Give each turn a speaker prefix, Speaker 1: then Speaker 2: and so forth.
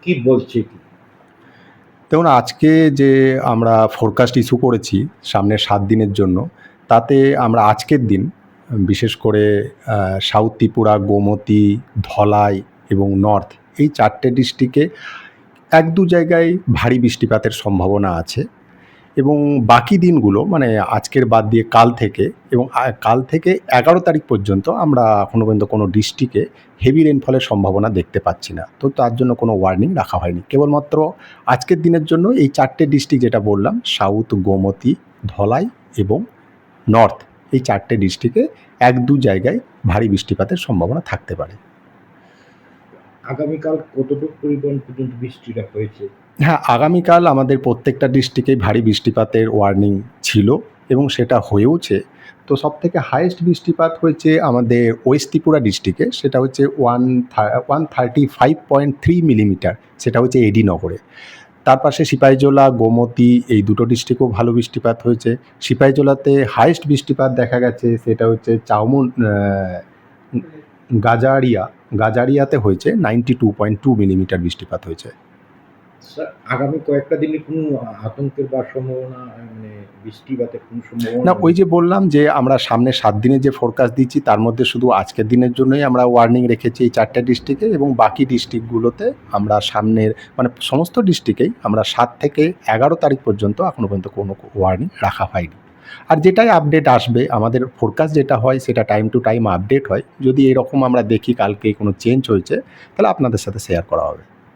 Speaker 1: কি বলছে কি?
Speaker 2: দেখুন, আজকে যে আমরা ফোরকাস্ট ইস্যু করেছি সামনের ৭ দিনের জন্য, তাতে আমরা আজকের দিন বিশেষ করে সাউথ ত্রিপুরা, গোমতী, ধলাই এবং নর্থ এই ৪ টে ডিস্ট্রিক্টে ১-২ জায়গায় ভারী বৃষ্টিপাতের সম্ভাবনা আছে এবং বাকি দিনগুলো মানে আজকের বাদ দিয়ে কাল থেকে এবং কাল থেকে ১১ তারিখ পর্যন্ত আমরা এখনো পর্যন্ত কোনো ডিস্ট্রিক্টে হেভি রেইনফলের সম্ভাবনা দেখতে পাচ্ছি না। তো তার জন্য কোনো ওয়ার্নিং রাখা হয়নি। কেবলমাত্র আজকের দিনের জন্য এই ৪ টে ডিস্ট্রিক্ট যেটা বললাম সাউথ, গোমতী, ধলাই এবং নর্থ এই ৪ টে ডিস্ট্রিক্টে ১-২ জায়গায় ভারী বৃষ্টিপাতের সম্ভাবনা থাকতে পারে।
Speaker 1: আগামীকাল কতটুকু পরিমাণ পর্যন্ত বৃষ্টিটা হয়েছে?
Speaker 2: হ্যাঁ, আগামীকাল আমাদের প্রত্যেকটা ডিস্ট্রিক্টেই ভারী বৃষ্টিপাতের ওয়ার্নিং ছিল এবং সেটা হয়েওছে। তো সবথেকে হাইয়েস্ট বৃষ্টিপাত হয়েছে আমাদের ওয়েস্ট ত্রিপুরা ডিস্ট্রিক্টে, সেটা হচ্ছে 135.3 মিলিমিটার, সেটা হচ্ছে এডি নগরে। তার পাশে সিপাহীজলা, গোমতী এই দুটো ডিস্ট্রিক্টেও ভালো বৃষ্টিপাত হয়েছে। সিপাহীজলাতে হাইয়েস্ট বৃষ্টিপাত দেখা গেছে সেটা হচ্ছে গাজারিয়াতে হয়েছে 92.2 মিলিমিটার বৃষ্টিপাত হয়েছে।
Speaker 1: স্যার, আগামী কয়েকটা দিনে কোনো আতঙ্কের বা সম্ভাবনা মানে বৃষ্টিপাতের কোনো সম্ভাবনা
Speaker 2: না, ওই
Speaker 1: রয়েছে?
Speaker 2: যে বললাম যে আমরা সামনে ৭ দিনের যে ফোরকাস্ট দিচ্ছি তার মধ্যে শুধু আজকের দিনের জন্যই আমরা ওয়ার্নিং রেখেছি এই ৪ টে ডিস্ট্রিক্টে এবং বাকি ডিস্ট্রিক্টগুলোতে আমরা সামনের মানে সমস্ত ডিস্ট্রিক্টেই আমরা ৭ থেকে ১১ তারিখ পর্যন্ত এখনো পর্যন্ত কোনো ওয়ার্নিং রাখা হয়নি। আর যেটাই আপডেট আসবে আমাদের ফোরকাস্ট যেটা হয় সেটা টাইম টু টাইম আপডেট হয়। যদি এরকম আমরা দেখি কালকে কোনো চেঞ্জ হয়েছে তাহলে আপনাদের সাথে শেয়ার করা হবে।